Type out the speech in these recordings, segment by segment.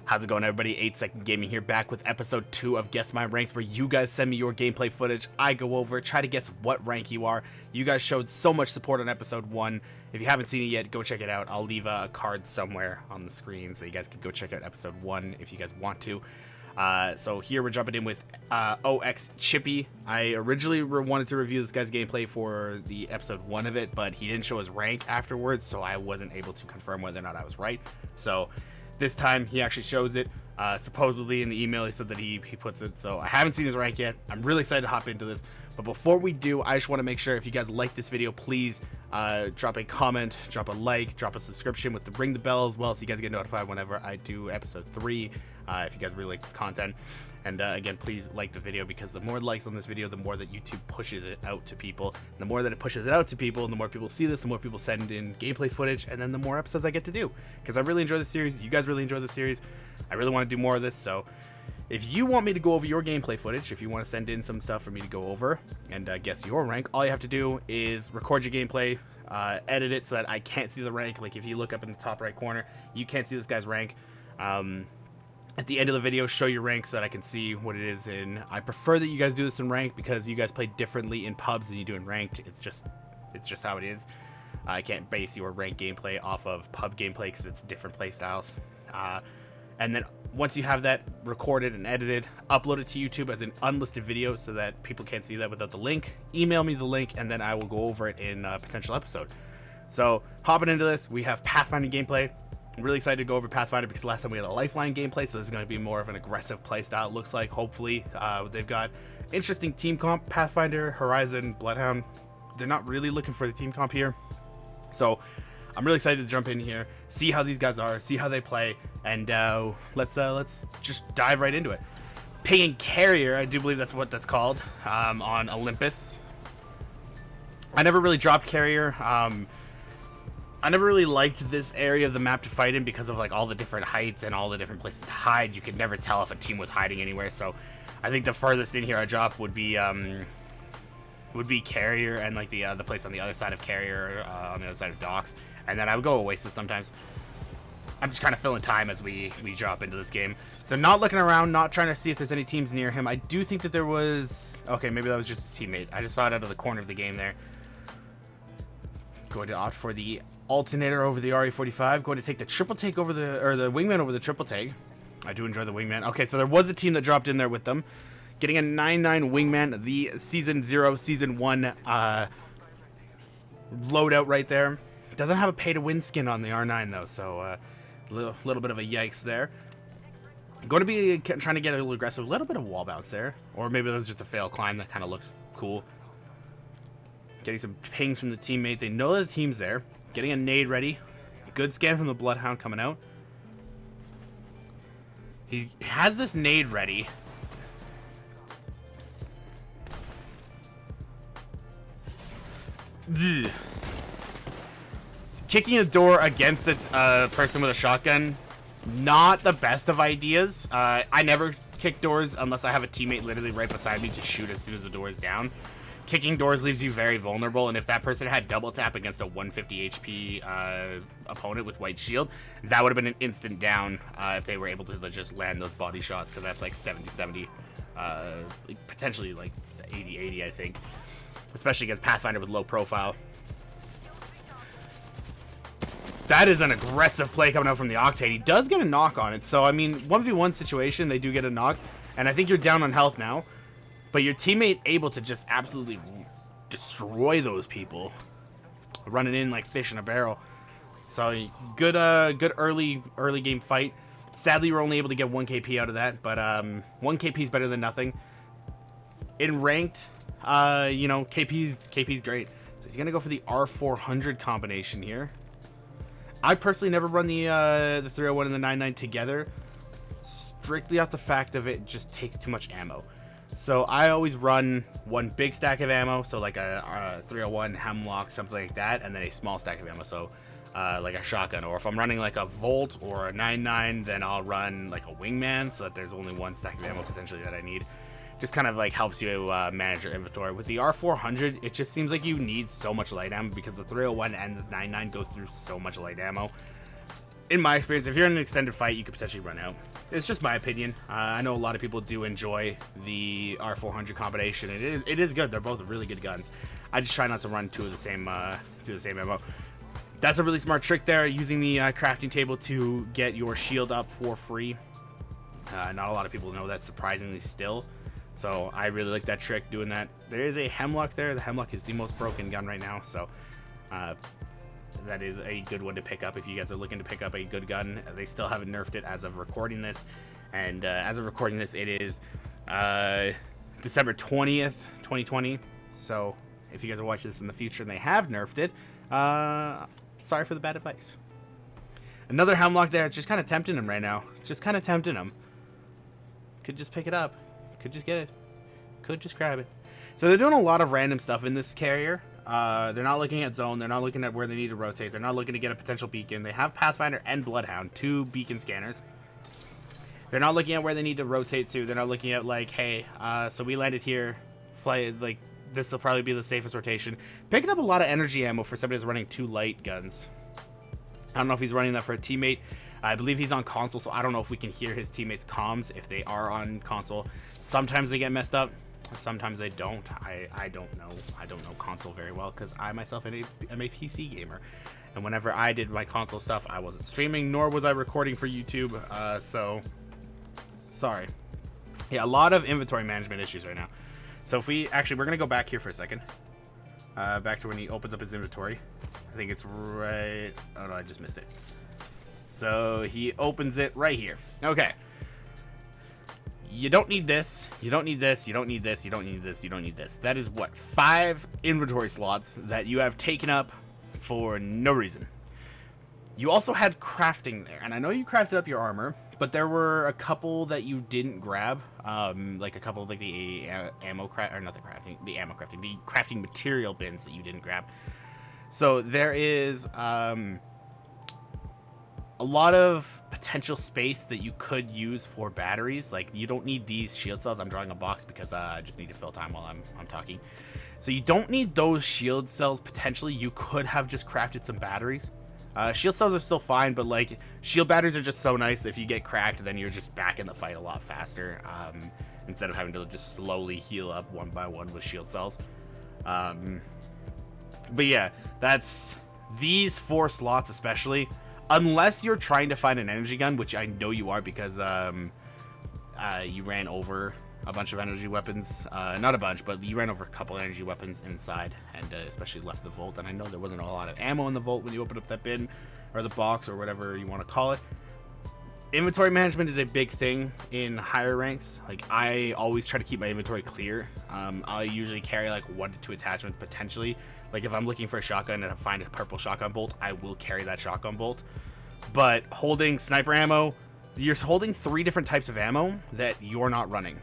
How's it going, everybody? 8-Second Gaming here, back with episode 2 of Guess My Ranks, where you guys send me your gameplay footage. I go over, try to guess what rank you are. You guys showed so much support on episode 1. If you haven't seen it yet, go check it out. I'll leave a card somewhere on the screen so you guys can go check out episode 1 if you guys want to. So here we're jumping in with OX Chippy. I originally wanted to review this guy's gameplay for the episode 1 of it, but he didn't show his rank afterwards, so I wasn't able to confirm whether or not I was right. So this time he actually shows it. Supposedly in the email he said that he puts it, so I haven't seen his rank yet. I'm really excited to hop into this, but before we do, I just want to make sure if you guys like this video, please drop a comment, drop a like, drop a subscription with the ring the bell as well, so you guys get notified whenever I do episode 3 if you guys really like this content. And again, please like the video, because the more likes on this video, the more that YouTube pushes it out to people. And the more that it pushes it out to people, and the more people see this, the more people send in gameplay footage, and then the more episodes I get to do. Because I really enjoy the series, you guys really enjoy the series, I really want to do more of this. So if you want me to go over your gameplay footage, if you want to send in some stuff for me to go over and guess your rank, all you have to do is record your gameplay, edit it so that I can't see the rank. Like if you look up in the top right corner, you can't see this guy's rank. At the end of the video, show your rank so that I can see what it is in. I prefer that you guys do this in ranked, because you guys play differently in pubs than you do in ranked. It's just how it is. I can't base your ranked gameplay off of pub gameplay because it's different play styles. And then once you have that recorded and edited, upload it to YouTube as an unlisted video so that people can't see that without the link. Email me the link, and then I will go over it in a potential episode. So hopping into this, we have Pathfinder gameplay. I'm really excited to go over Pathfinder because last time we had a Lifeline gameplay, so this is going to be more of an aggressive playstyle, it looks like, hopefully. They've got interesting team comp, Pathfinder, Horizon, Bloodhound. They're not really looking for the team comp here. So I'm really excited to jump in here, see how these guys are, see how they play, and let's just dive right into it. Pagan Carrier, I do believe that's what that's called, on Olympus. I never really dropped Carrier. I never really liked this area of the map to fight in because of like all the different heights and all the different places to hide. You could never tell if a team was hiding anywhere. So I think the furthest in here I drop would be Carrier, and like the place on the other side of Carrier, on the other side of Docks. And then I would go Oasis sometimes. I'm just kind of filling time as we drop into this game. So not looking around, not trying to see if there's any teams near him. I do think that there was... Okay, maybe that was just his teammate. I just saw it out of the corner of the game there. Going to opt for the alternator over the RE45. Going to take the triple take over the wingman over the triple take. I do enjoy the wingman. Okay, so there was a team that dropped in there with them. Getting a 9-9 wingman, the Season 0, Season 1 loadout right there. Doesn't have a pay-to-win skin on the R9 though, so a little bit of a yikes there. Going to be trying to get a little aggressive. A little bit of wall bounce there. Or maybe that was just a fail climb that kind of looked cool. Getting some pings from the teammate. They know that the team's there. Getting a nade ready. Good scan from the Bloodhound coming out. He has this nade ready. Ugh. Kicking a door against a person with a shotgun, not the best of ideas. I never kick doors unless I have a teammate literally right beside me to shoot as soon as the door is down. Kicking doors leaves you very vulnerable, and if that person had double tap against a 150 HP opponent with white shield, that would have been an instant down if they were able to just land those body shots, because that's like 70-70, potentially like 80-80, I think, especially against Pathfinder with low profile. That is an aggressive play coming out from the Octane. He does get a knock on it, so I mean, 1v1 situation, they do get a knock, and I think you're down on health now. But your teammate able to just absolutely destroy those people, running in like fish in a barrel. So good early game fight. Sadly, we're only able to get 1 KP out of that, but 1 KP is better than nothing. In ranked, you know, KP's great. So he's gonna go for the R400 combination here. I personally never run the 301 and the 99 together, strictly off the fact of it just takes too much ammo. So I always run one big stack of ammo, so like a 301 Hemlock, something like that, and then a small stack of ammo, so like a shotgun. Or if I'm running like a Volt or a 99, then I'll run like a Wingman, so that there's only 1 stack of ammo potentially that I need. Just kind of like helps you manage your inventory. With the R400, it just seems like you need so much light ammo, because the 301 and the 99 go through so much light ammo. in my experience, if you're in an extended fight, you could potentially run out. It's just my opinion. I know a lot of people do enjoy the R400 combination. It is good. They're both really good guns. I just try not to run two of the same ammo. That's a really smart trick there, using the crafting table to get your shield up for free. Not a lot of people know that, surprisingly still. So I really like that trick, doing that. There is a Hemlock there. The Hemlock is the most broken gun right now, so that is a good one to pick up if you guys are looking to pick up a good gun. They still haven't nerfed it as of recording this, and as of recording this, it is December 20th, 2020. So if you guys are watching this in the future and they have nerfed it, sorry for the bad advice. Another Hemlock there. It's just kind of tempting him right now. Just kind of tempting him. Could just pick it up. Could just get it. Could just grab it. So they're doing a lot of random stuff in this carrier. They're not looking at zone. They're not looking at where they need to rotate. They're not looking to get a potential beacon. They have Pathfinder and Bloodhound, 2 beacon scanners. They're not looking at where they need to rotate to. They're not looking at, like, hey, so we landed here. Fly, like, this will probably be the safest rotation. Picking up a lot of energy ammo for somebody who's running 2 light guns. I don't know if he's running that for a teammate. I believe he's on console, so I don't know if we can hear his teammates' comms if they are on console. Sometimes they get messed up. Sometimes they don't. I don't know. I don't know console very well because I myself am a PC gamer. And whenever I did my console stuff, I wasn't streaming, nor was I recording for YouTube. So, sorry. Yeah, a lot of inventory management issues right now. So if we're going to go back here for a second. Back to when he opens up his inventory. I think it's right... Oh, no, I just missed it. So he opens it right here. Okay. You don't need this. You don't need this. You don't need this. You don't need this. You don't need this. That is what? 5 inventory slots that you have taken up for no reason. You also had crafting there. And I know you crafted up your armor, but there were a couple that you didn't grab. Like a couple of like the ammo craft, or not the crafting, the ammo crafting, the crafting material bins that you didn't grab. So there is a lot of potential space that you could use for batteries. Like, you don't need these shield cells. I'm drawing a box because I just need to fill time while I'm talking. So you don't need those shield cells. Potentially, you could have just crafted some batteries. Shield cells are still fine, but like, shield batteries are just so nice. If you get cracked, then you're just back in the fight a lot faster, instead of having to just slowly heal up one by one with shield cells. But yeah, that's these 4 slots especially. Unless you're trying to find an energy gun, which I know you are because you ran over a bunch of energy weapons. Not a bunch, but you ran over a couple energy weapons inside, and especially left the vault. And I know there wasn't a lot of ammo in the vault when you opened up that bin, or the box, or whatever you want to call it. Inventory management is a big thing in higher ranks. Like, I always try to keep my inventory clear. I usually carry like 1 to 2 attachments potentially. Like, if I'm looking for a shotgun and I find a purple shotgun bolt, I will carry that shotgun bolt. But holding sniper ammo, you're holding 3 different types of ammo that you're not running.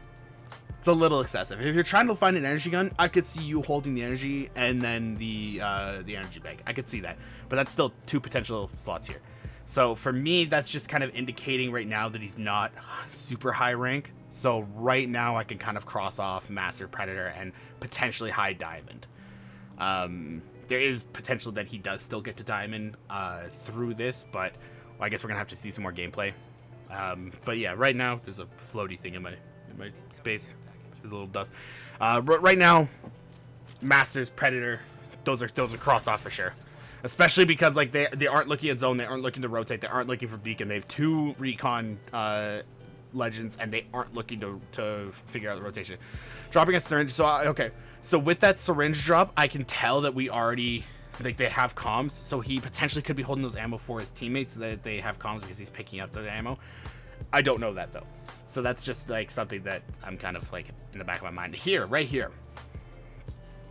It's a little excessive. If you're trying to find an energy gun, I could see you holding the energy and then the energy bag. I could see that. But that's still 2 potential slots here. So for me, that's just kind of indicating right now that he's not super high rank. So right now I can kind of cross off Master Predator and potentially high Diamond. There is potential that he does still get to Diamond through this, but I guess we're gonna have to see some more gameplay. But yeah, right now there's a floaty thing in my space. There's a little dust. Right now, Masters, Predator, those are crossed off for sure. Especially because like they aren't looking at zone, they aren't looking to rotate, they aren't looking for beacon. They have 2 recon legends, and they aren't looking to figure out the rotation. Dropping a syringe. So okay. So with that syringe drop, I can tell that we already, like, they have comms, so he potentially could be holding those ammo for his teammates so that they have comms because he's picking up the ammo. I don't know that, though. So that's just, like, something that I'm kind of, like, in the back of my mind. Here, right here.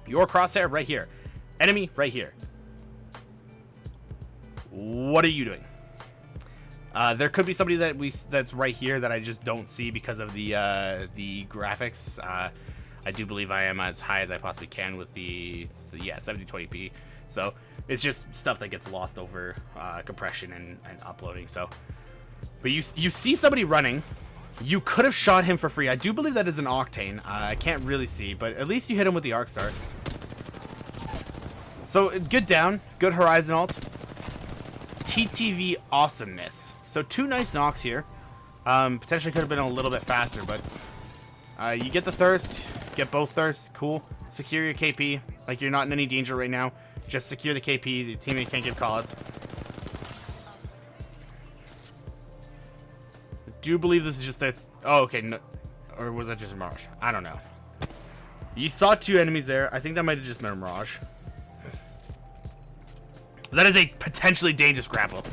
Your crosshair, right here. Enemy, right here. What are you doing? There could be somebody that's right here that I just don't see because of the graphics. I do believe I am as high as I possibly can with the 7020p. So it's just stuff that gets lost over compression and uploading. So, but you see somebody running. You could have shot him for free. I do believe that is an Octane. I can't really see, but at least you hit him with the Arc Star. So good down, good Horizon ult. TTV awesomeness. So 2 nice knocks here. Potentially could have been a little bit faster, but you get the thirst, get both thirsts, cool. Secure your KP, like you're not in any danger right now. Just secure the KP, the teammate can't give callouts. I do believe this is just a... oh, okay, no, or was that just a Mirage? I don't know. You saw 2 enemies there. I think that might have just been a Mirage. That is a potentially dangerous grapple.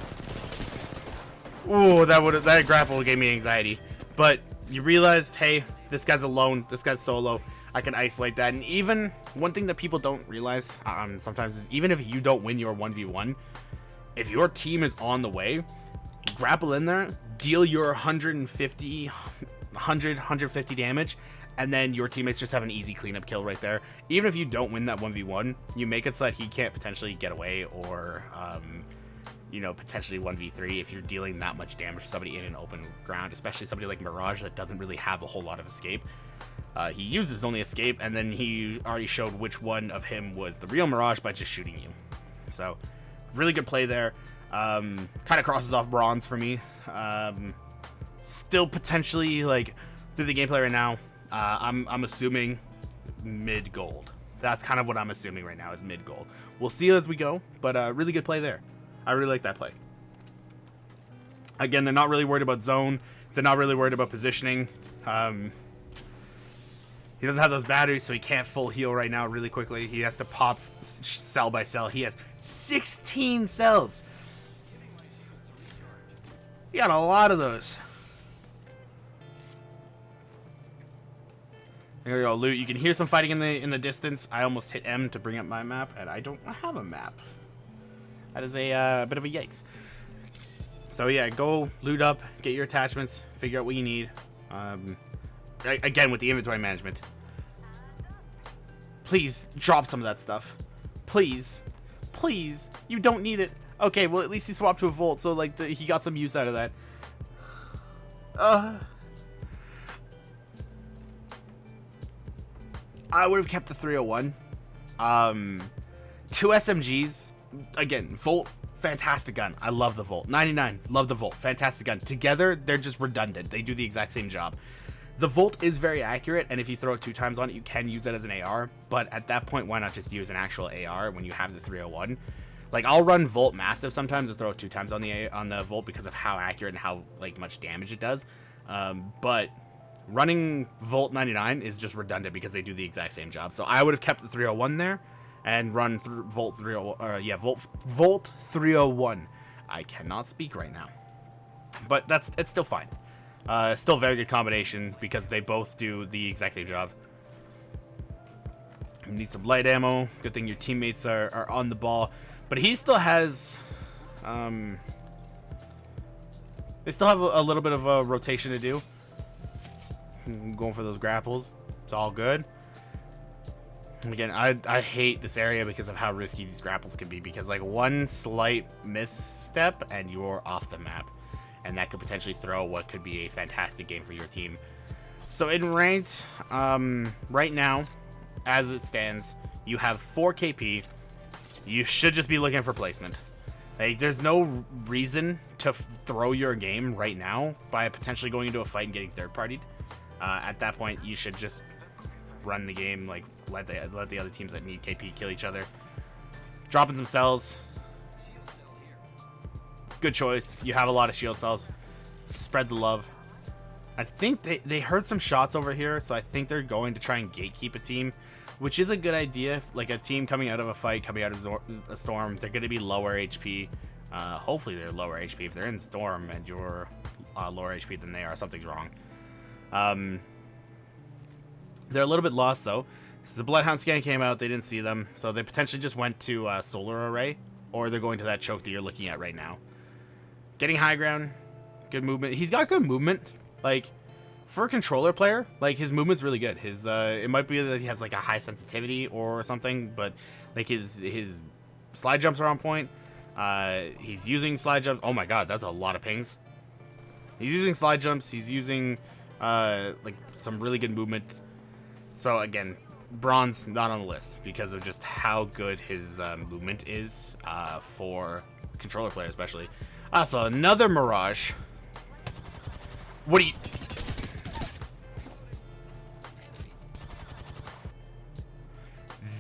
Ooh, that grapple gave me anxiety. But you realized, hey, this guy's alone. This guy's solo. I can isolate that. And even one thing that people don't realize sometimes is even if you don't win your 1v1, if your team is on the way, grapple in there, deal your 150 damage, and then your teammates just have an easy cleanup kill right there. Even if you don't win that 1v1, you make it so that he can't potentially get away or, you know, potentially 1v3 if you're dealing that much damage to somebody in an open ground, especially somebody like Mirage that doesn't really have a whole lot of escape. He uses only escape, and then he already showed which one of him was the real Mirage by just shooting you. So, really good play there. Kind of crosses off bronze for me. Still potentially, like, through the gameplay right now, I'm assuming mid gold. That's kind of what I'm assuming right now is mid gold. We'll see as we go, but really good play there. I really like that play. Again, they're not really worried about zone. They're not really worried about positioning. He doesn't have those batteries, so he can't full heal right now really quickly. He has to pop cell by cell. He has 16 cells. He got a lot of those. There we go, loot. You can hear some fighting in the distance. I almost hit M to bring up my map, and I don't have a map. That is a bit of a yikes. So yeah, go loot up, get your attachments, figure out what you need. Again, with the inventory management. Please drop some of that stuff. Please. Please. You don't need it. Okay, well, at least he swapped to a Volt, so like he got some use out of that. I would have kept the 301. 2 SMGs. Again, Volt, fantastic gun. I love the Volt. 99, love the Volt. Fantastic gun. Together, they're just redundant. They do the exact same job. The Volt is very accurate, and if you throw it 2 times on it, you can use it as an AR. But at that point, why not just use an actual AR when you have the 301? Like, I'll run Volt Massive sometimes and throw it 2 times on the Volt because of how accurate and how like much damage it does. But running Volt 99 is just redundant because they do the exact same job. So I would have kept the 301 there and run Volt 301. Volt 301. I cannot speak right now, but it's still fine. Still a very good combination because they both do the exact same job. You need some light ammo. Good thing your teammates are on the ball, but he still has. They still have a little bit of a rotation to do. Going for those grapples. It's all good. And again, I hate this area because of how risky these grapples can be. Because like one slight misstep and you're off the map. And that could potentially throw what could be a fantastic game for your team. So in ranked, right now, as it stands, you have 4 KP. You should just be looking for placement. Like, there's no reason to throw your game right now by potentially going into a fight and getting third-partied. At that point, you should just run the game, like let the other teams that need KP kill each other. Dropping some cells. Good choice. You have a lot of shield cells. Spread the love. I think they heard some shots over here, so I think they're going to try and gatekeep a team, which is a good idea. Like a team coming out of a fight, coming out of a storm, they're going to be lower HP. Hopefully they're lower HP. If they're in storm and you're lower HP than they are, something's wrong. They're a little bit lost though. The Bloodhound scan came out, they didn't see them, so they potentially just went to Solar Array, or they're going to that choke that you're looking at right now. Getting high ground, good movement. He's got good movement. Like, for a controller player, like, his movement's really good. His, it might be that he has, like, a high sensitivity or something, but, like, his slide jumps are on point. He's using slide jumps. Oh my god, that's a lot of pings. He's using slide jumps. He's using, like, some really good movement. So, again, bronze not on the list because of just how good his movement is for controller player especially. So another Mirage. What do you...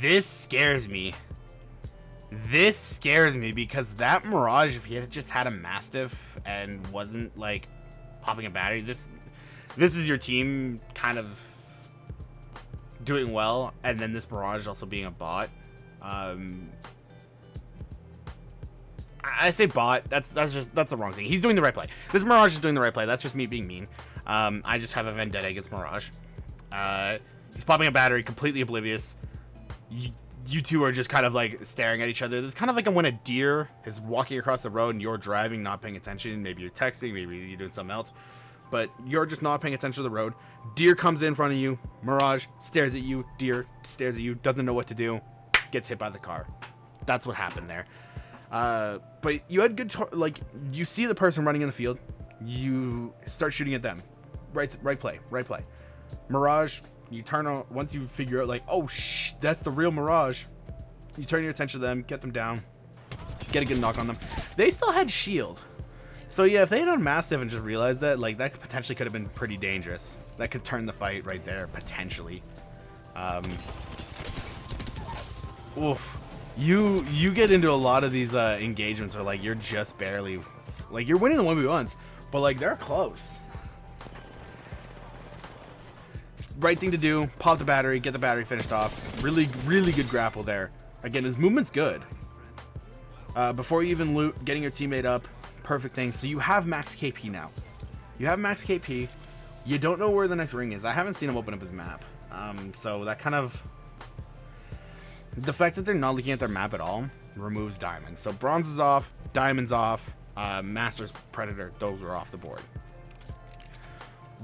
This scares me. This scares me because that Mirage, if he had just had a Mastiff and wasn't like popping a battery, this is your team kind of doing well, and then this Mirage also being a bot. I say bot. That's the wrong thing. He's doing the right play. This Mirage is doing the right play. That's just me being mean. I just have a vendetta against Mirage. He's popping a battery, completely oblivious. You two are just kind of like staring at each other. This is kind of like when a deer is walking across the road and you're driving, not paying attention. Maybe you're texting, maybe you're doing something else, but you're just not paying attention to the road. Deer comes in front of you. Mirage stares at you. Deer stares at you. Doesn't know what to do. Gets hit by the car. That's what happened there. But you had good, like, you see the person running in the field. You start shooting at them. Right play. Mirage. You turn on, once you figure out like, oh that's the real Mirage, you turn your attention to them, get them down, get a good knock on them. They still had shield, so yeah, if they had done Mastiff and just realized that, like, that potentially could have been pretty dangerous. That could turn the fight right there potentially. Oof. You get into a lot of these engagements where like you're just barely, like, you're winning the 1v1s, but like they're close. Right thing to do, pop the battery, get the battery finished off. Really good grapple there. Again, his movement's good. Before you even loot, getting your teammate up, perfect thing. So you have max KP now. You have max KP. You don't know where the next ring is. I haven't seen him open up his map. So that kind of... The fact that they're not looking at their map at all removes diamonds. So bronze is off, diamonds off, Masters, Predator, those are off the board.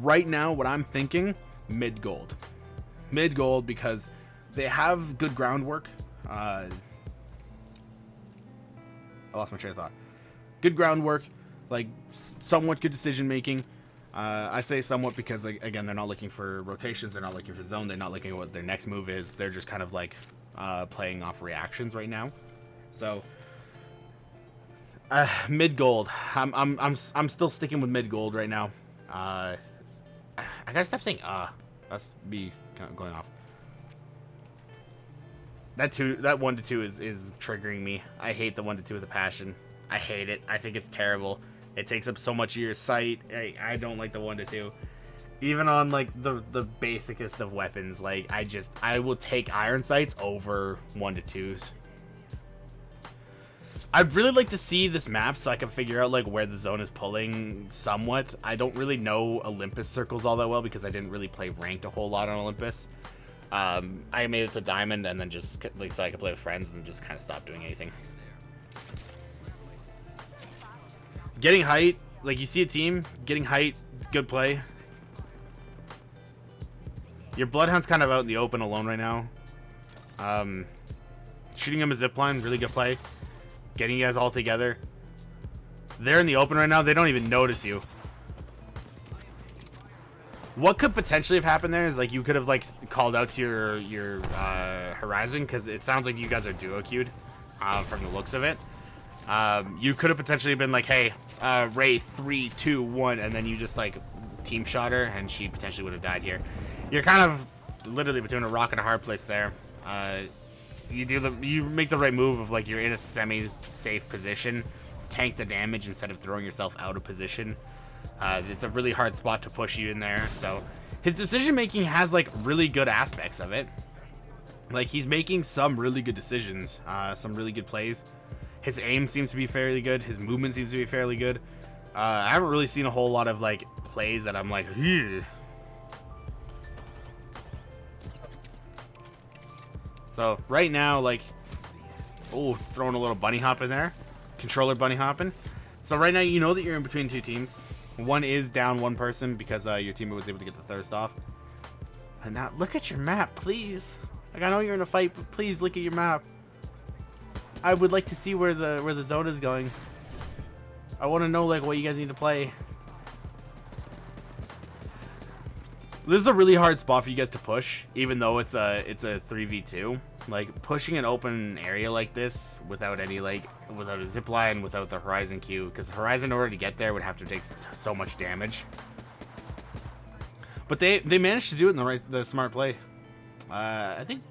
Right now, what I'm thinking... mid gold because they have good groundwork. I lost my train of thought. Good groundwork, like somewhat good decision making. I say somewhat because, like, again, they're not looking for rotations, they're not looking for zone, they're not looking at what their next move is. They're just kind of like playing off reactions right now. So mid gold. I'm still sticking with mid gold right now. I gotta stop saying that's me kind of going off. That 1 to 2 is triggering me. I hate the 1 to 2 with a passion. I hate it. I think it's terrible. It takes up so much of your sight. I don't like the 1 to 2. Even on like the basicest of weapons, like I will take iron sights over 1 to 2s. I'd really like to see this map so I can figure out like where the zone is pulling somewhat. I don't really know Olympus circles all that well because I didn't really play ranked a whole lot on Olympus. I made it to diamond and then just like so I could play with friends and just kind of stop doing anything. Getting height, like you see a team getting height, good play. Your Bloodhound's kind of out in the open alone right now. Shooting him a zipline, really good play. Getting you guys all together. They're in the open right now. They don't even notice you. What could potentially have happened there is like you could have like called out to your Horizon, because it sounds like you guys are duo queued from the looks of it. You could have potentially been like, hey, Ray, 3, 2, 1, and then you just like team shot her, and she potentially would have died here. You're kind of literally between a rock and a hard place there. You make the right move of like you're in a semi-safe position, tank the damage instead of throwing yourself out of position. It's a really hard spot to push you in there. So his decision making has like really good aspects of it. Like he's making some really good decisions, some really good plays. His aim seems to be fairly good. His movement seems to be fairly good. I haven't really seen a whole lot of like plays that I'm like, ugh. So right now, like, oh, throwing a little bunny hop in there. Controller bunny hopping. So right now, you know that you're in between two teams. One is down one person because your teammate was able to get the thirst off. And now, look at your map, please. Like, I know you're in a fight, but please look at your map. I would like to see where the zone is going. I want to know, like, what you guys need to play. This is a really hard spot for you guys to push, even though it's a 3v2. Like, pushing an open area like this without any, like, without a zip line, without the Horizon queue, because Horizon, in order to get there, would have to take so much damage. But they managed to do it in the smart play. I think.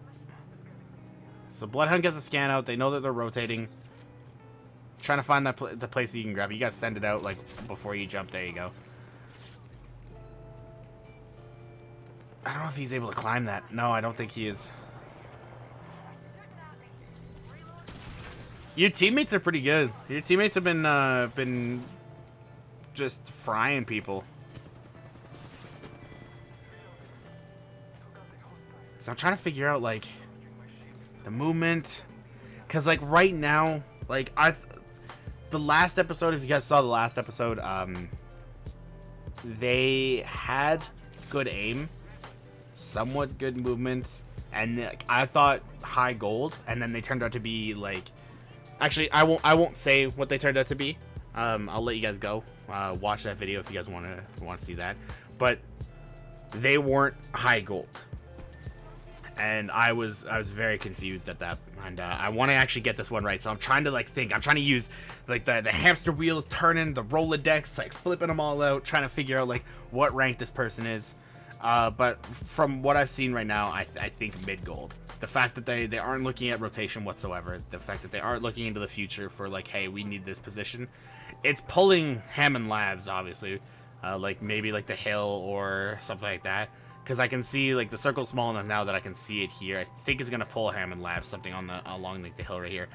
So Bloodhound gets a scan out. They know that they're rotating. Trying to find the place that you can grab it. You got to send it out like before you jump. There you go. I don't know if he's able to climb that. No, I don't think he is. Your teammates are pretty good. Your teammates have been just frying people. So I'm trying to figure out like the movement, cause like right now, like the last episode, if you guys saw the last episode, they had good aim, somewhat good movement, and like, I thought high gold, and then they turned out to be like, actually I won't say what they turned out to be. I'll let you guys go watch that video if you guys want to see that, but they weren't high gold. And I was very confused at that, and I want to actually get this one right. So I'm trying to like think. I'm trying to use like the hamster wheels turning, the Rolodex, like flipping them all out, trying to figure out like what rank this person is. But from what I've seen right now, I think mid gold. The fact that they aren't looking at rotation whatsoever, the fact that they aren't looking into the future for like, hey, we need this position. It's pulling Hammond Labs, obviously, like maybe like the hill or something like that. Because I can see, like, the circle's small enough now that I can see it here. I think it's going to pull Hammond Labs, something along like, the hill right here.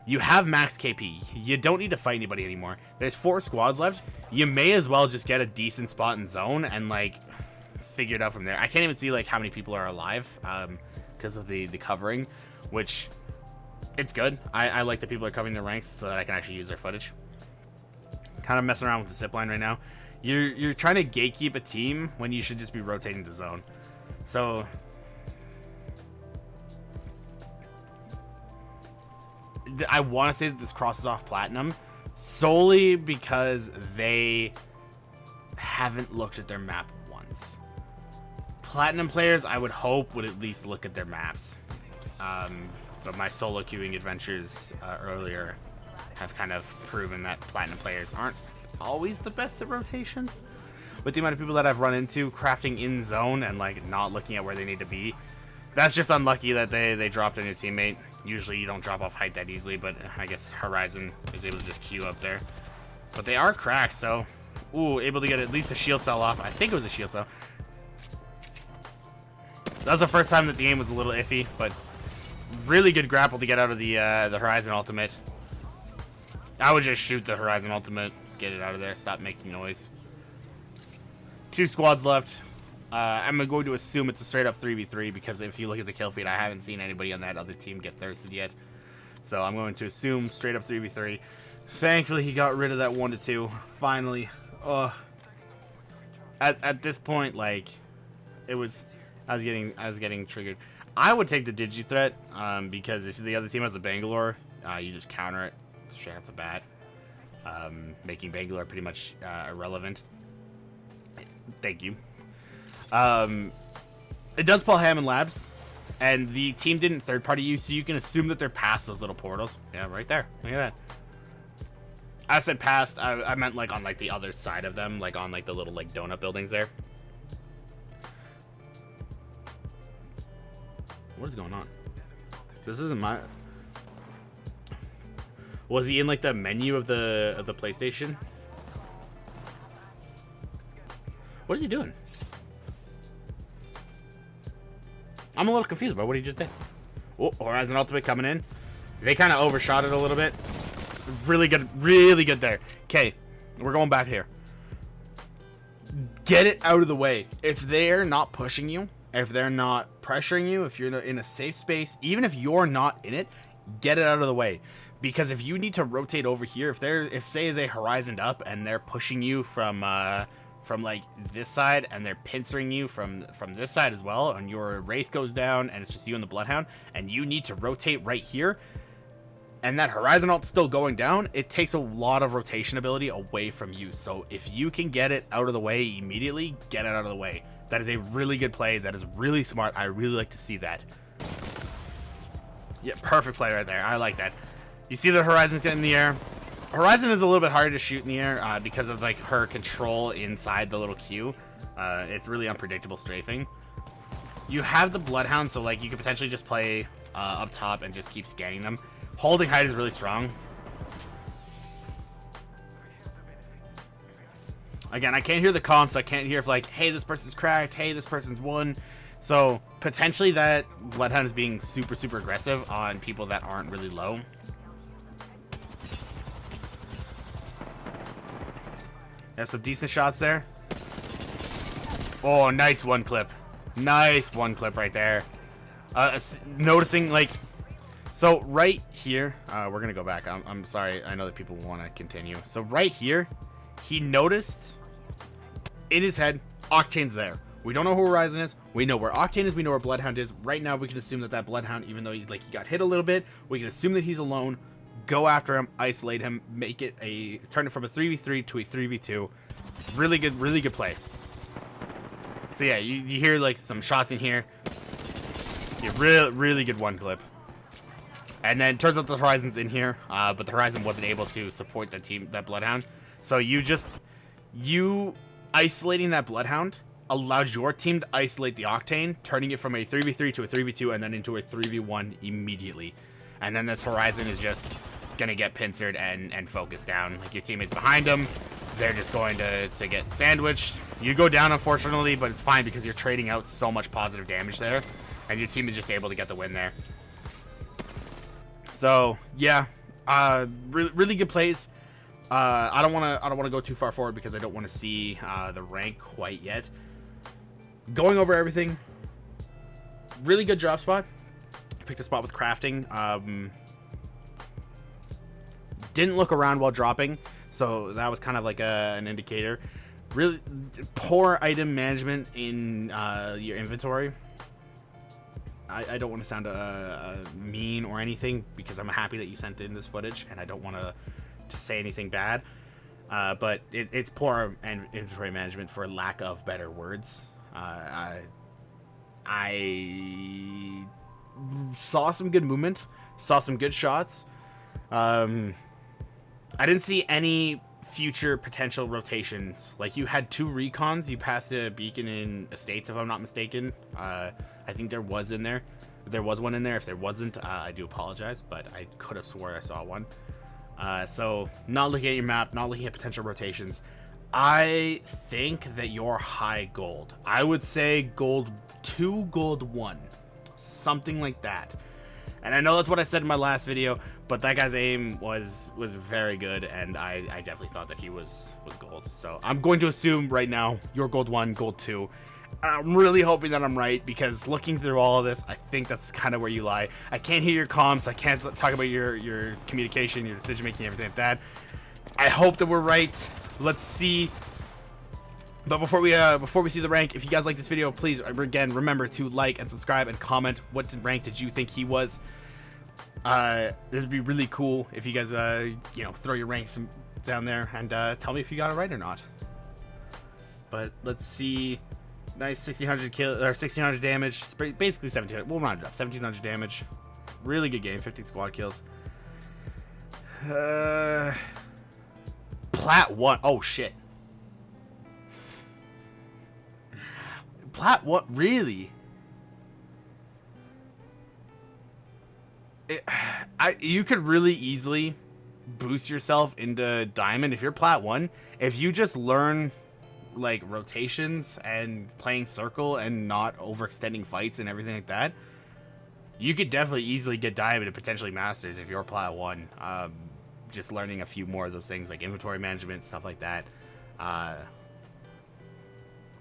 You have max KP. You don't need to fight anybody anymore. There's 4 squads left. You may as well just get a decent spot in zone and, like, figure it out from there. I can't even see, like, how many people are alive because of the covering, which, it's good. I like that people are covering their ranks so that I can actually use their footage. Kind of messing around with the zipline right now. You're trying to gatekeep a team when you should just be rotating the zone. So I want to say that this crosses off Platinum solely because they haven't looked at their map once. Platinum players, I would hope, would at least look at their maps. But my solo queuing adventures earlier have kind of proven that Platinum players aren't always the best at rotations. With the amount of people that I've run into crafting in zone and like not looking at where they need to be, that's just unlucky that they dropped on your teammate. Usually you don't drop off height that easily, but I guess Horizon is able to just queue up there. But they are cracked, so able to get at least a shield cell off. I think it was a shield cell. That was the first time that the aim was a little iffy, but really good grapple to get out of the Horizon ultimate. I would just shoot the Horizon ultimate. Get it out of there. Stop making noise. 2 squads left. I'm going to assume it's a straight up 3v3 because if you look at the kill feed, I haven't seen anybody on that other team get thirsted yet. So I'm going to assume straight up 3v3. Thankfully, he got rid of that 1-2. Finally. At this point, like, I was getting triggered. I would take the Digi threat because if the other team has a Bangalore, you just counter it straight off the bat. Making Bangalore pretty much irrelevant. Thank you. It does pull Hammond Labs, and the team didn't third-party you, so you can assume that they're past those little portals. Yeah, right there. Look at that. I said past. I meant like on like the other side of them, like on like the little like donut buildings there. What is going on? This isn't my. Was he in like the menu of the PlayStation? What is he doing? I'm a little confused about what he just did. Oh, Horizon Ultimate coming in. They kind of overshot it a little bit. Really good there. Okay, we're going back here. Get it out of the way. If they're not pushing you, if they're not pressuring you, if you're in a safe space, even if you're not in it, get it out of the way. Because if you need to rotate over here, if say they horizoned up and they're pushing you from like this side and they're pincering you from this side as well, and your Wraith goes down and it's just you and the Bloodhound, and you need to rotate right here, and that Horizon ult's still going down, it takes a lot of rotation ability away from you. So if you can get it out of the way immediately, get it out of the way. That is a really good play. That is really smart. I really like to see that. Yeah, perfect play right there. I like that. You see the Horizon's getting in the air. Horizon is a little bit harder to shoot in the air because of like her control inside the little queue. It's really unpredictable strafing. You have the Bloodhound, so like you could potentially just play up top and just keep scanning them. Holding height is really strong. Again, I can't hear the comms, so I can't hear if like, hey, this person's cracked, hey, this person's won. So potentially that Bloodhound is being super, super aggressive on people that aren't really low. Has some decent shots there. Oh, nice one clip. Nice one clip right there. Noticing like, so right here, we're going to go back. I'm sorry. I know that people want to continue. So right here, he noticed in his head, Octane's there. We don't know who Horizon is. We know where Octane is. We know where Bloodhound is. Right now, we can assume that that Bloodhound, even though he got hit a little bit, we can assume that he's alone. Go after him, isolate him, make it turn it from a 3v3 to a 3v2. Really good play. So yeah, you hear like some shots in here. Yeah, really good one clip. And then turns out the Horizon's in here, but the Horizon wasn't able to support that Bloodhound. So you isolating that Bloodhound allowed your team to isolate the Octane, turning it from a 3v3 to a 3v2 and then into a 3v1 immediately. And then this Horizon is just gonna get pincered and focused down. Like your teammates behind them, they're just going to get sandwiched. You go down, unfortunately, but it's fine because you're trading out so much positive damage there, and your team is just able to get the win there. So yeah, really good plays. I don't want to go too far forward because I don't want to see the rank quite yet. Going over everything, really good drop spot. Picked a spot with crafting. Didn't look around while dropping, so that was kind of like an indicator. Really poor item management in your inventory. I don't want to sound mean or anything because I'm happy that you sent in this footage, and I don't want to say anything bad. But it's poor inventory management for lack of better words. I saw some good movement, saw some good shots. I didn't see any future potential rotations. Like you had 2 recons, you passed a beacon in Estates if I'm not mistaken. I think there was in there. There was one in there. If there wasn't, I do apologize, but I could have swore I saw one. So not looking at your map, not looking at potential rotations. I think that you're high gold. I would say gold 2, gold 1, something like that. And I know that's what I said in my last video, but that guy's aim was very good, and I definitely thought that he was gold. So I'm going to assume right now you're gold 1, gold 2. I'm really hoping that I'm right, because looking through all of this, I think that's kind of where you lie. I can't hear your comms, so I can't talk about your communication, your decision making, everything like that. I hope that we're right. Let's see. But before we see the rank, if you guys like this video, please again remember to like and subscribe and comment what rank did you think he was. It'd be really cool if you guys throw your ranks down there and tell me if you got it right or not. But let's see. Nice 1600 kill or 1600 damage. It's basically 1700. We'll round it up. 1700 damage. Really good game. 15 squad kills. Plat 1. Oh shit. Plat 1, really? You could really easily boost yourself into diamond if you're plat 1. If you just learn like rotations and playing circle and not overextending fights and everything like that, you could definitely easily get diamond and potentially masters if you're plat 1. Just learning a few more of those things like inventory management, stuff like that.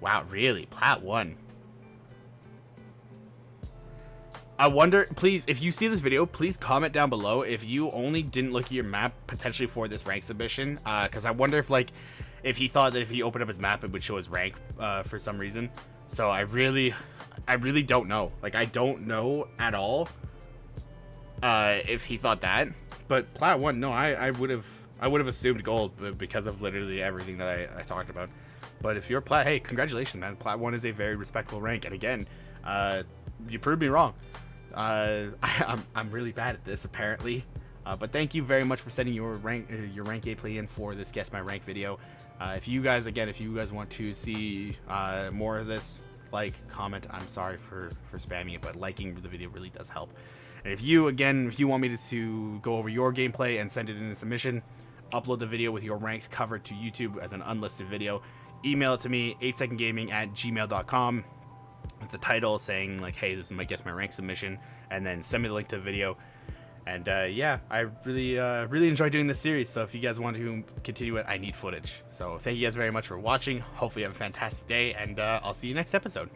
Wow, really? Plat 1. I wonder, please, if you see this video, please comment down below if you only didn't look at your map potentially for this rank submission. Because I wonder if he thought that if he opened up his map, it would show his rank for some reason. So I really don't know. Like, I don't know at all if he thought that. But plat 1, no, I would have assumed gold because of literally everything that I talked about. But if you're plat, hey, congratulations, man. Plat 1 is a very respectable rank. And again, you proved me wrong. I'm really bad at this apparently. But thank you very much for sending your rank gameplay in for this Guess My Rank video. If you guys want to see more of this, like, comment. I'm sorry for spamming it, but liking the video really does help. And if you want me to go over your gameplay and send it in a submission, upload the video with your ranks covered to YouTube as an unlisted video, email it to me, 8secondgaming@gmail.com, with the title saying like, hey, this is my Guess My Rank submission, and then send me the link to the video. And yeah, I really enjoy doing this series, so if you guys want to continue it, I need footage. So thank you guys very much for watching. Hopefully you have a fantastic day, and I'll see you next episode.